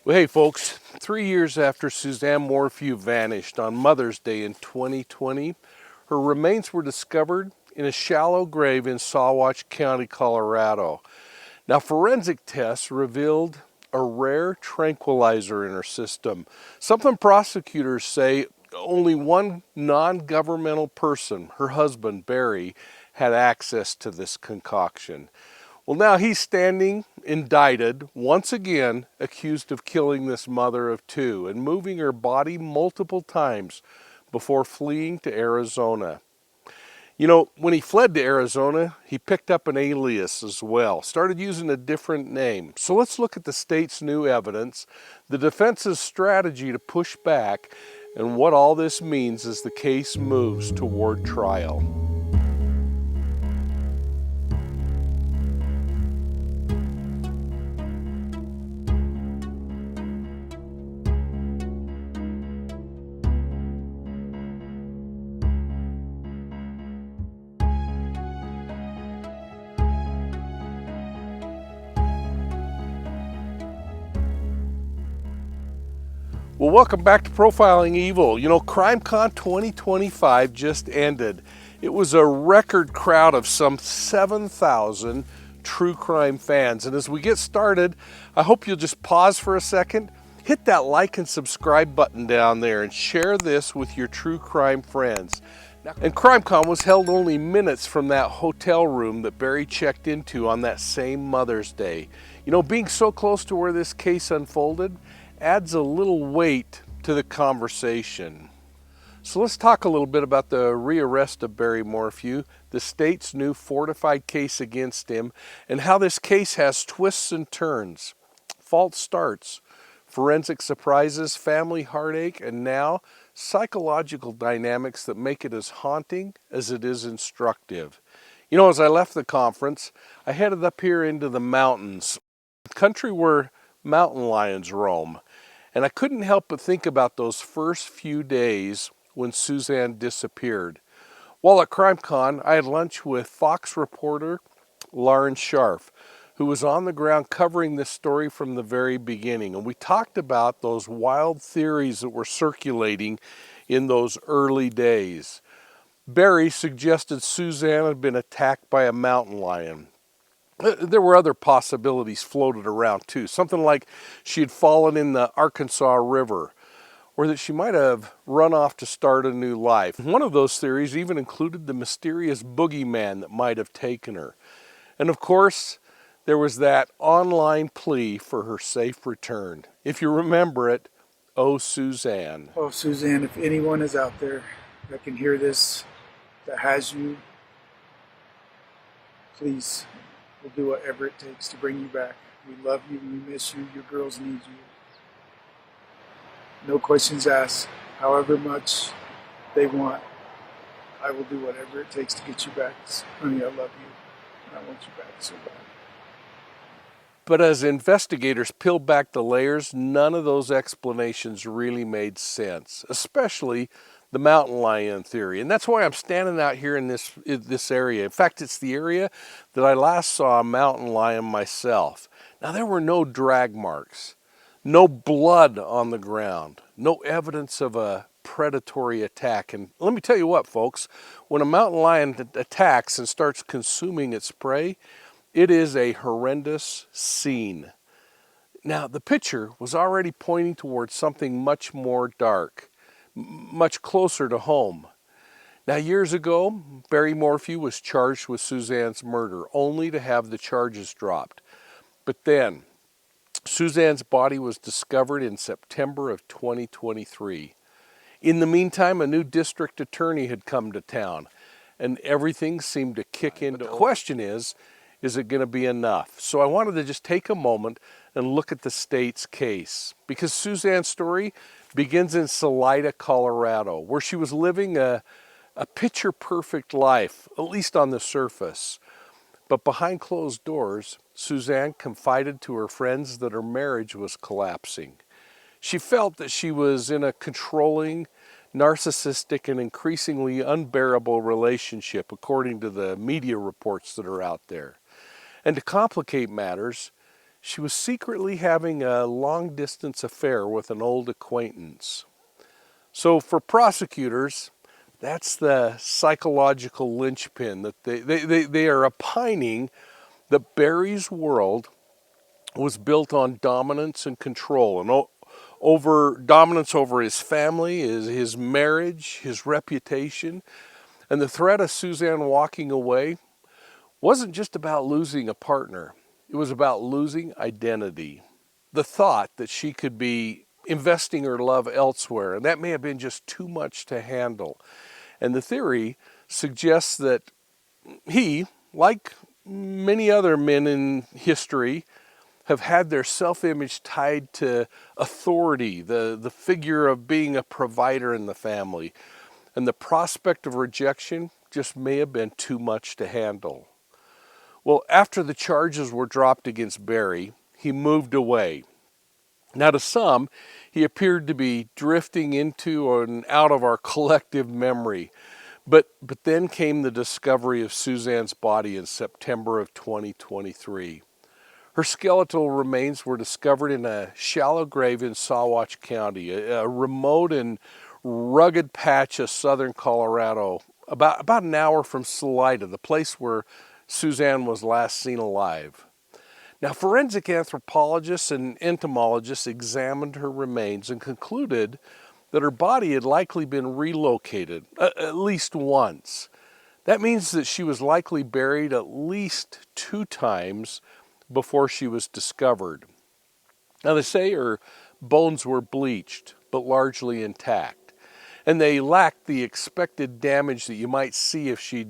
Well, hey folks, 3 years after Suzanne Morphew vanished on Mother's Day in 2020, her remains were discovered in a shallow grave in Saguache County, Colorado. Now, forensic tests revealed a rare tranquilizer in her system, something prosecutors say only one non-governmental person, her husband Barry, had access to this concoction. Well, now he's standing indicted, once again accused of killing this mother of two and moving her body multiple times before fleeing to Arizona. You know, when he fled to Arizona, he picked up an alias as well, started using a different name. So let's look at the state's new evidence, the defense's strategy to push back, and what all this means as the case moves toward trial. Well, welcome back to Profiling Evil. You know, CrimeCon 2025 just ended. It was a record crowd of some 7,000 true crime fans. And as we get started, I hope you'll just pause for a second, hit that like and subscribe button down there, and share this with your true crime friends. And CrimeCon was held only minutes from that hotel room that Barry checked into on that same Mother's Day. You know, being so close to where this case unfolded adds a little weight to the conversation. So let's talk a little bit about the rearrest of Barry Morphew, the state's new fortified case against him, and how this case has twists and turns, false starts, forensic surprises, family heartache, and now psychological dynamics that make it as haunting as it is instructive. You know, as I left the conference, I headed up here into the mountains, country where mountain lions roam. And I couldn't help but think about those first few days when Suzanne disappeared. While at CrimeCon, I had lunch with Fox reporter Lauren Scharf, who was on the ground covering this story from the very beginning. And we talked about those wild theories that were circulating in those early days. Barry suggested Suzanne had been attacked by a mountain lion. There were other possibilities floated around too. Something like she had fallen in the Arkansas River, or that she might have run off to start a new life. One of those theories even included the mysterious boogeyman that might have taken her. And of course, there was that online plea for her safe return. If you remember it, oh Suzanne. Oh, Suzanne, if anyone is out there that can hear this, that has you, please, we'll do whatever it takes to bring you back. We love you, we miss you, your girls need you. No questions asked. However much they want, I will do whatever it takes to get you back. Honey, I love you, and I want you back so bad. But as investigators peeled back the layers, none of those explanations really made sense, especially the mountain lion theory. And that's why I'm standing out here in this area. In fact, it's the area that I last saw a mountain lion myself. Now, there were no drag marks, no blood on the ground, no evidence of a predatory attack. And let me tell you what, folks, when a mountain lion attacks and starts consuming its prey, it is a horrendous scene. Now, the picture was already pointing towards something much more dark, much closer to home. Now, years ago, Barry Morphew was charged with Suzanne's murder, only to have the charges dropped. But then, Suzanne's body was discovered in September of 2023. In the meantime, a new district attorney had come to town, and everything seemed to kick into. The question is it going to be enough? So I wanted to just take a moment and look at the state's case, because Suzanne's story begins in Salida, Colorado, where she was living a picture-perfect life, at least on the surface. But behind closed doors, Suzanne confided to her friends that her marriage was collapsing. She felt that she was in a controlling, narcissistic, and increasingly unbearable relationship, according to the media reports that are out there. And to complicate matters, She was secretly having a long-distance affair with an old acquaintance. So for prosecutors, that's the psychological linchpin that they are opining that Barry's world was built on dominance and control, and over dominance over his family, his marriage, his reputation. And the threat of Suzanne walking away wasn't just about losing a partner. It was about losing identity. The thought that she could be investing her love elsewhere, and that may have been just too much to handle. And the theory suggests that he, like many other men in history, have had their self-image tied to authority, the figure of being a provider in the family. And the prospect of rejection just may have been too much to handle. Well, after the charges were dropped against Barry, he moved away. Now, to some, he appeared to be drifting into and out of our collective memory. But then came the discovery of Suzanne's body in September of 2023. Her skeletal remains were discovered in a shallow grave in Saguache County, a remote and rugged patch of southern Colorado, about an hour from Salida, the place where Suzanne was last seen alive. Now, forensic anthropologists and entomologists examined her remains and concluded that her body had likely been relocated at least once. That means that she was likely buried at least 2 times before she was discovered. Now, they say her bones were bleached, but largely intact, and they lacked the expected damage that you might see if she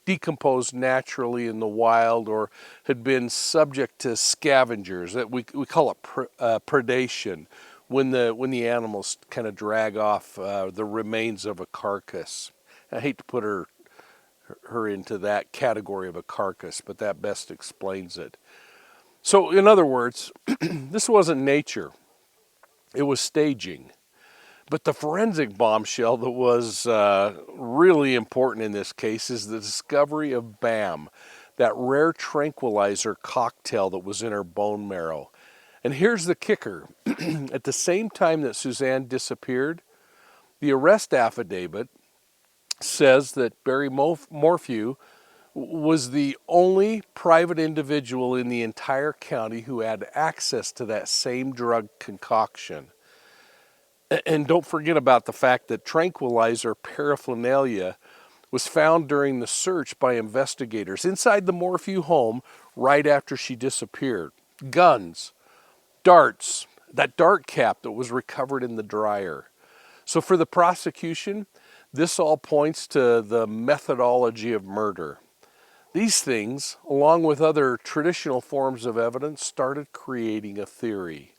decomposed naturally in the wild or had been subject to scavengers. That we call it predation, when the animals kind of drag off the remains of a carcass. I hate to put her into that category of a carcass, but that best explains it. So, in other words, this wasn't nature. It was staging. But the forensic bombshell that was really important in this case is the discovery of BAM, that rare tranquilizer cocktail that was in her bone marrow. And here's the kicker. At the same time that Suzanne disappeared, the arrest affidavit says that Barry Morphew was the only private individual in the entire county who had access to that same drug concoction. And don't forget about the fact that tranquilizer paraphernalia was found during the search by investigators inside the Morphew home right after she disappeared. Guns, darts, that dart cap that was recovered in the dryer. So for the prosecution, this all points to the methodology of murder. These things, along with other traditional forms of evidence, started creating a theory.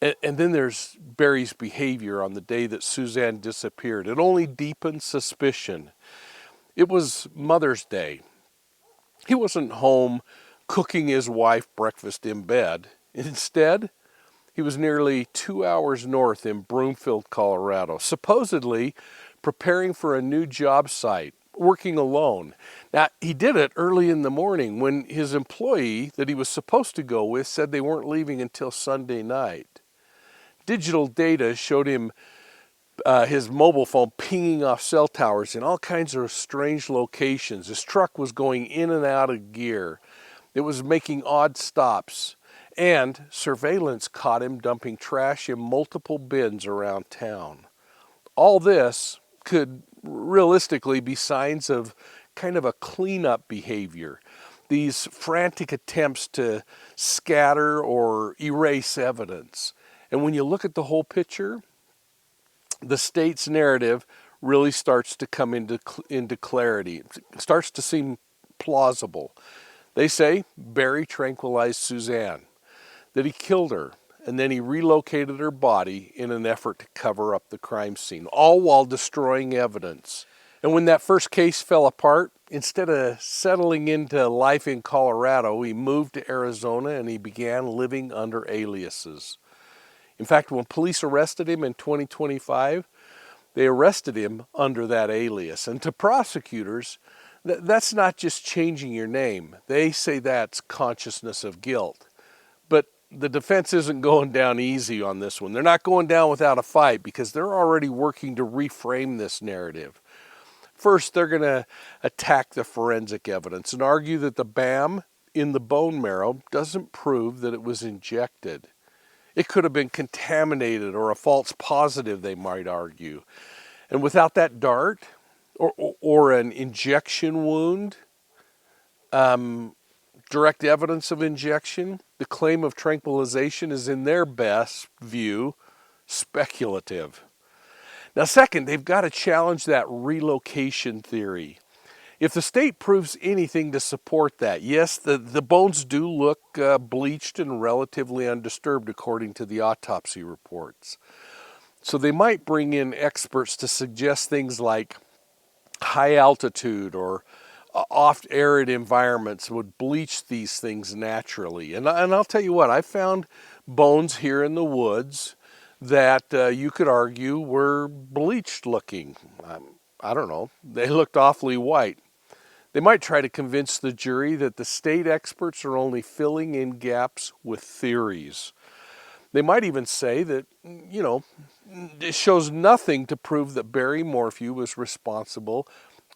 And then there's Barry's behavior on the day that Suzanne disappeared. It only deepened suspicion. It was Mother's Day. He wasn't home cooking his wife breakfast in bed. Instead, he was nearly 2 hours north in Broomfield, Colorado, supposedly preparing for a new job site, working alone. Now, he did it early in the morning when his employee that he was supposed to go with said they weren't leaving until Sunday night. Digital data showed him his mobile phone pinging off cell towers in all kinds of strange locations. His truck was going in and out of gear. It was making odd stops. And surveillance caught him dumping trash in multiple bins around town. All this could realistically be signs of kind of a cleanup behavior. These frantic attempts to scatter or erase evidence. And when you look at the whole picture, the state's narrative really starts to come into clarity. It starts to seem plausible. They say Barry tranquilized Suzanne, that he killed her, and then he relocated her body in an effort to cover up the crime scene, all while destroying evidence. And when that first case fell apart, instead of settling into life in Colorado, he moved to Arizona and he began living under aliases. In fact, when police arrested him in 2025, they arrested him under that alias. And to prosecutors, that's not just changing your name. They say that's consciousness of guilt. the defense isn't going down easy on this one. They're not going down without a fight because they're already working to reframe this narrative. First, they're going to attack the forensic evidence and argue that the BAM in the bone marrow doesn't prove that it was injected. It could have been contaminated or a false positive, they might argue. And without that dart or an injection wound, direct evidence of injection, the claim of tranquilization is, in their best view, speculative. Now, second, they've got to challenge that relocation theory. If the state proves anything to support that, yes, the bones do look bleached and relatively undisturbed according to the autopsy reports. So they might bring in experts to suggest things like high altitude or oft arid environments would bleach these things naturally. And I'll tell you what, I found bones here in the woods that you could argue were bleached looking. I don't know, they looked awfully white. They might try to convince the jury that the state experts are only filling in gaps with theories. They might even say that, it shows nothing to prove that Barry Morphew was responsible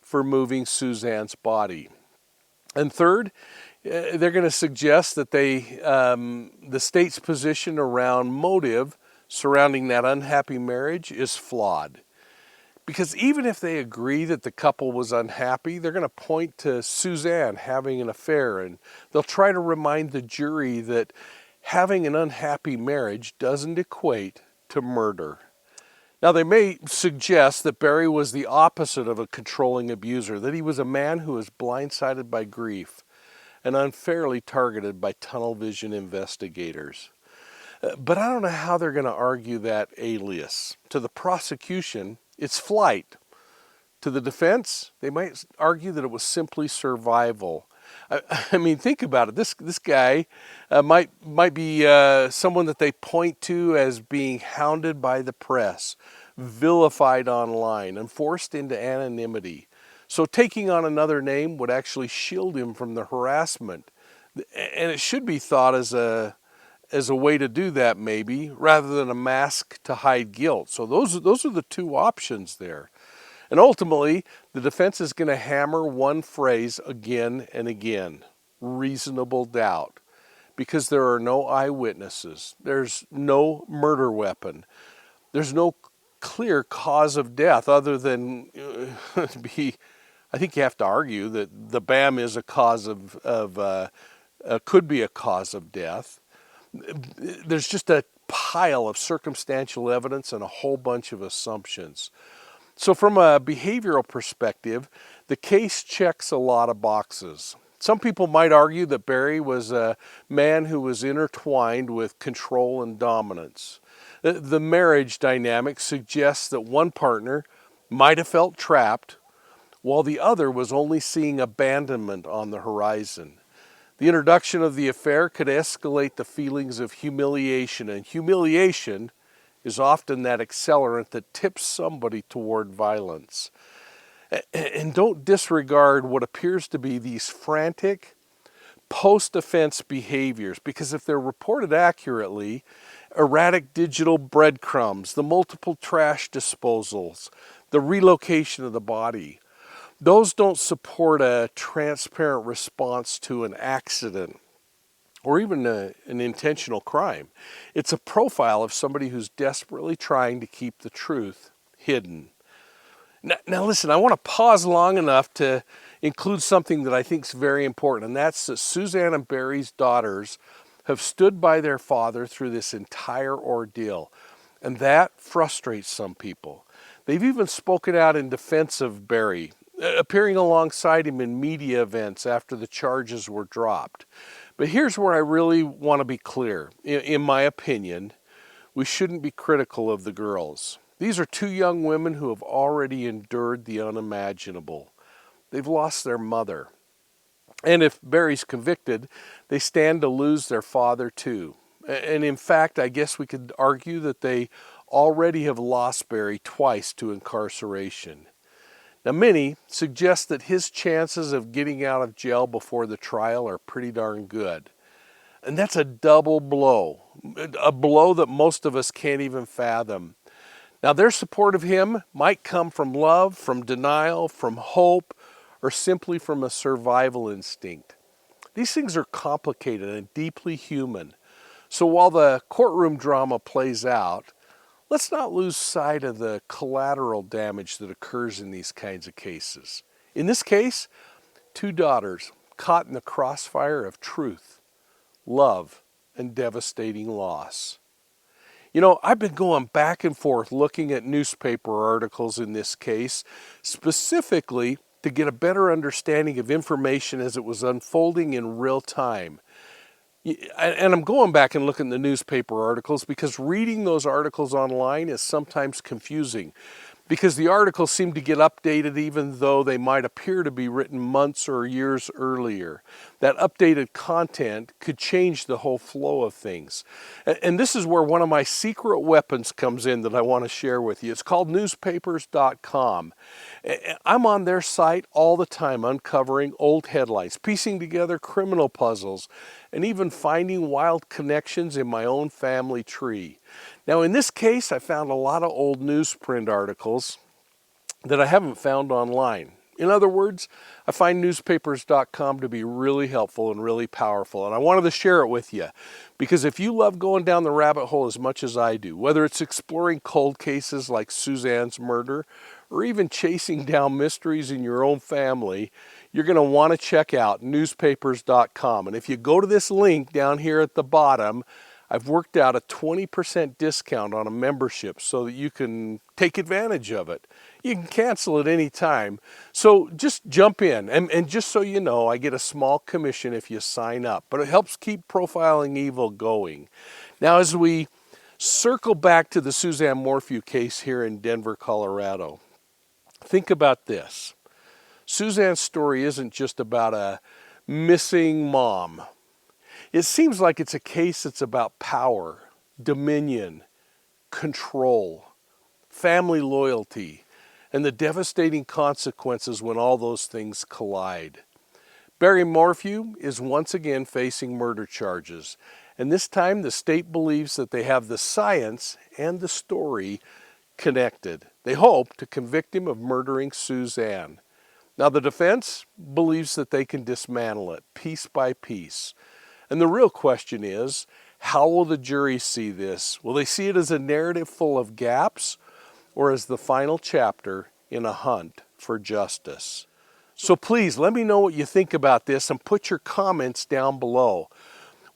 for moving Suzanne's body. And third, they're going to suggest that the state's position around motive surrounding that unhappy marriage is flawed. Because even if they agree that the couple was unhappy, they're going to point to Suzanne having an affair, and they'll try to remind the jury that having an unhappy marriage doesn't equate to murder. Now, they may suggest that Barry was the opposite of a controlling abuser, that he was a man who was blindsided by grief and unfairly targeted by tunnel vision investigators. But I don't know how they're going to argue that alias. To the prosecution, it's flight. To the defense, they might argue that it was simply survival. I mean, think about it. This guy might be someone that they point to as being hounded by the press, vilified online, and forced into anonymity. So taking on another name would actually shield him from the harassment. And it should be thought as a way to do that, maybe, rather than a mask to hide guilt. So those are the two options there. And ultimately, the defense is going to hammer one phrase again and again: reasonable doubt. Because there are no eyewitnesses. There's no murder weapon. There's no clear cause of death other than I think you have to argue that the BAM is a cause could be a cause of death. There's just a pile of circumstantial evidence and a whole bunch of assumptions. So from a behavioral perspective, the case checks a lot of boxes. Some people might argue that Barry was a man who was intertwined with control and dominance. The marriage dynamic suggests that one partner might have felt trapped while the other was only seeing abandonment on the horizon. The introduction of the affair could escalate the feelings of humiliation, and humiliation is often that accelerant that tips somebody toward violence. And don't disregard what appears to be these frantic post-offense behaviors, because if they're reported accurately, erratic digital breadcrumbs, the multiple trash disposals, the relocation of the body, those don't support a transparent response to an accident or even an intentional crime. It's a profile of somebody who's desperately trying to keep the truth hidden. Now listen, I want to pause long enough to include something that I think is very important, and that's that Suzanne and Barry's daughters have stood by their father through this entire ordeal, and that frustrates some people. They've even spoken out in defense of Barry, appearing alongside him in media events after the charges were dropped. But here's where I really want to be clear. In my opinion, we shouldn't be critical of the girls. These are two young women who have already endured the unimaginable. They've lost their mother. And if Barry's convicted, they stand to lose their father too. And in fact, I guess we could argue that they already have lost Barry twice to incarceration. Now, many suggest that his chances of getting out of jail before the trial are pretty darn good. And that's a double blow, a blow that most of us can't even fathom. Now, their support of him might come from love, from denial, from hope, or simply from a survival instinct. These things are complicated and deeply human. So while the courtroom drama plays out, let's not lose sight of the collateral damage that occurs in these kinds of cases. In this case, two daughters caught in the crossfire of truth, love, and devastating loss. You know, I've been going back and forth looking at newspaper articles in this case, specifically to get a better understanding of information as it was unfolding in real time. And I'm going back and looking at the newspaper articles because reading those articles online is sometimes confusing, because the articles seem to get updated even though they might appear to be written months or years earlier. That updated content could change the whole flow of things. And this is where one of my secret weapons comes in that I want to share with you. It's called newspapers.com. I'm on their site all the time uncovering old headlines, piecing together criminal puzzles, and even finding wild connections in my own family tree. Now, in this case, I found a lot of old newsprint articles that I haven't found online. In other words, I find newspapers.com to be really helpful and really powerful, and I wanted to share it with you because if you love going down the rabbit hole as much as I do, whether it's exploring cold cases like Suzanne's murder or even chasing down mysteries in your own family, you're going to want to check out newspapers.com. And if you go to this link down here at the bottom, I've worked out a 20% discount on a membership so that you can take advantage of it. You can cancel at any time. So just jump in. And just so you know, I get a small commission if you sign up, but it helps keep Profiling Evil going. Now, as we circle back to the Suzanne Morphew case here in Denver, Colorado, think about this. Suzanne's story isn't just about a missing mom. It seems like it's a case that's about power, dominion, control, family loyalty, and the devastating consequences when all those things collide. Barry Morphew is once again facing murder charges, and this time the state believes that they have the science and the story connected. They hope to convict him of murdering Suzanne. Now, the defense believes that they can dismantle it piece by piece. And the real question is, how will the jury see this? Will they see it as a narrative full of gaps or as the final chapter in a hunt for justice? So please let me know what you think about this and put your comments down below.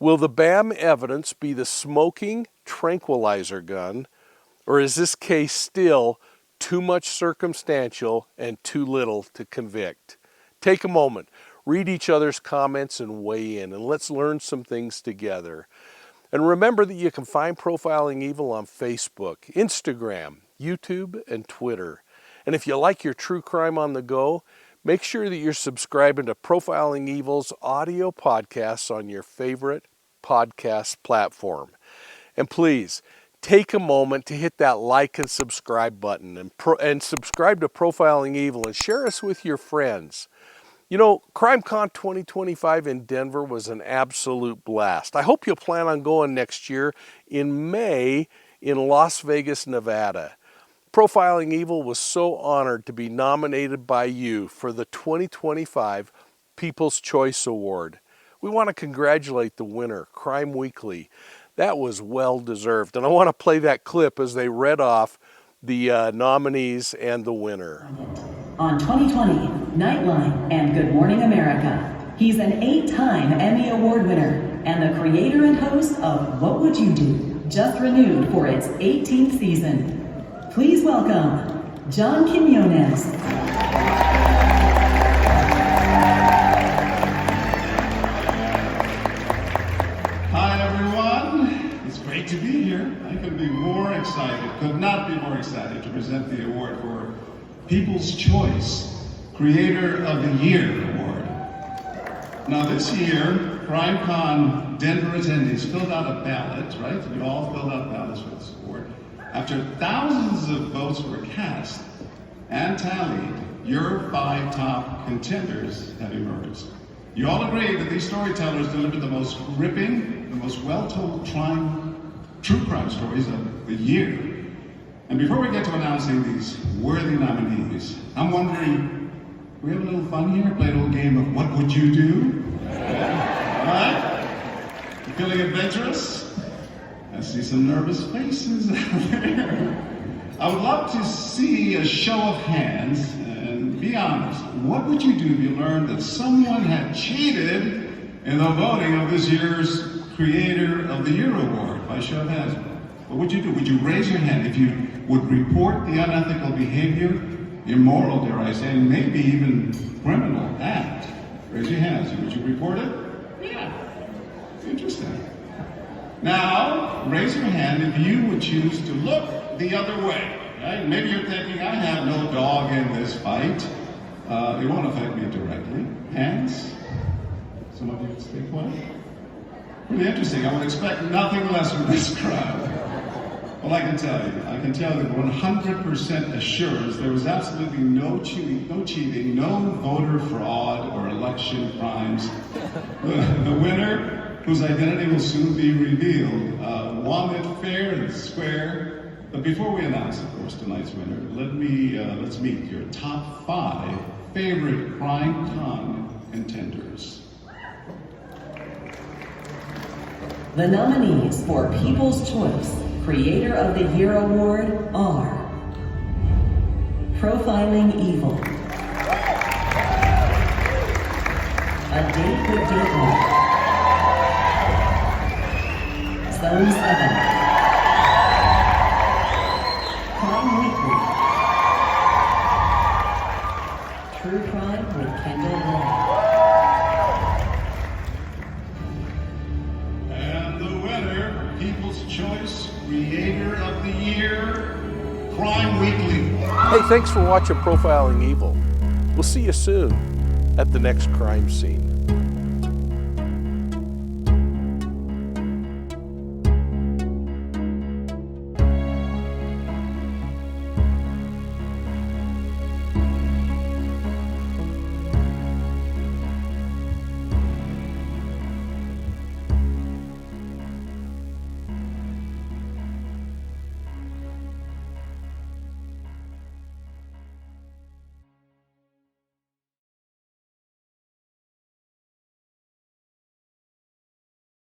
Will the BAM evidence be the smoking Tranquilizer gun, or is this case still too much circumstantial and too little to convict? Take a moment. Read each other's comments and weigh in, and let's learn some things together. And remember that you can find Profiling Evil on Facebook, Instagram, YouTube, and Twitter. And if you like your true crime on the go, make sure that you're subscribing to Profiling Evil's audio podcasts on your favorite podcast platform. And please, take a moment to hit that like and subscribe button and subscribe to Profiling Evil and share us with your friends. You know, CrimeCon 2025 in Denver was an absolute blast. I hope you'll plan on going next year in May in Las Vegas, Nevada. Profiling Evil was so honored to be nominated by you for the 2025 People's Choice Award. We want to congratulate the winner, Crime Weekly. That was well deserved. And I want to play that clip as they read off the nominees and the winner. On 2020, Nightline, and Good Morning America. He's an 8-time Emmy Award winner and the creator and host of What Would You Do? Just renewed for its 18th season. Please welcome John Quinones. Hi everyone, it's great to be here. I could not be more excited to present the award for People's Choice Creator of the Year Award. Now this year, CrimeCon Denver attendees filled out a ballot, right? You all filled out ballots for this award. After thousands of votes were cast and tallied, your 5 top contenders have emerged. You all agree that these storytellers delivered the most gripping, the most well-told true crime stories of the year. And before we get to announcing these worthy nominees, I'm wondering, can we have a little fun here? Play a little game of what would you do? All right? You feeling adventurous? I see some nervous faces out there. I would love to see a show of hands, and be honest, what would you do if you learned that someone had cheated in the voting of this year's Creator of the Year Award? By show of hands, what would you do? Would you raise your hand if you would report the unethical behavior, immoral, dare I say, and maybe even criminal act? Raise your hands. Would you report it? Yeah. Interesting. Now, raise your hand if you would choose to look the other way. Right? Maybe you're thinking, I have no dog in this fight. It won't affect me directly. Hands? Some of you stay quiet. Pretty interesting. I would expect nothing less from this crowd. Well, I can tell you with 100% assurance there was absolutely no cheating, no voter fraud or election crimes. The winner, whose identity will soon be revealed, won it fair and square. But before we announce, of course, tonight's winner, let's meet your top 5 favorite crime con contenders. The nominees for People's Choice Creator of the Year Award are Profiling Evil, A Date with Dateline, Zone 7, Crime Weekly, True Crime with Kendall Blank. And the winner, People's Choice Creator of the Year, Crime Weekly. Hey, thanks for watching Profiling Evil. We'll see you soon at the next crime scene.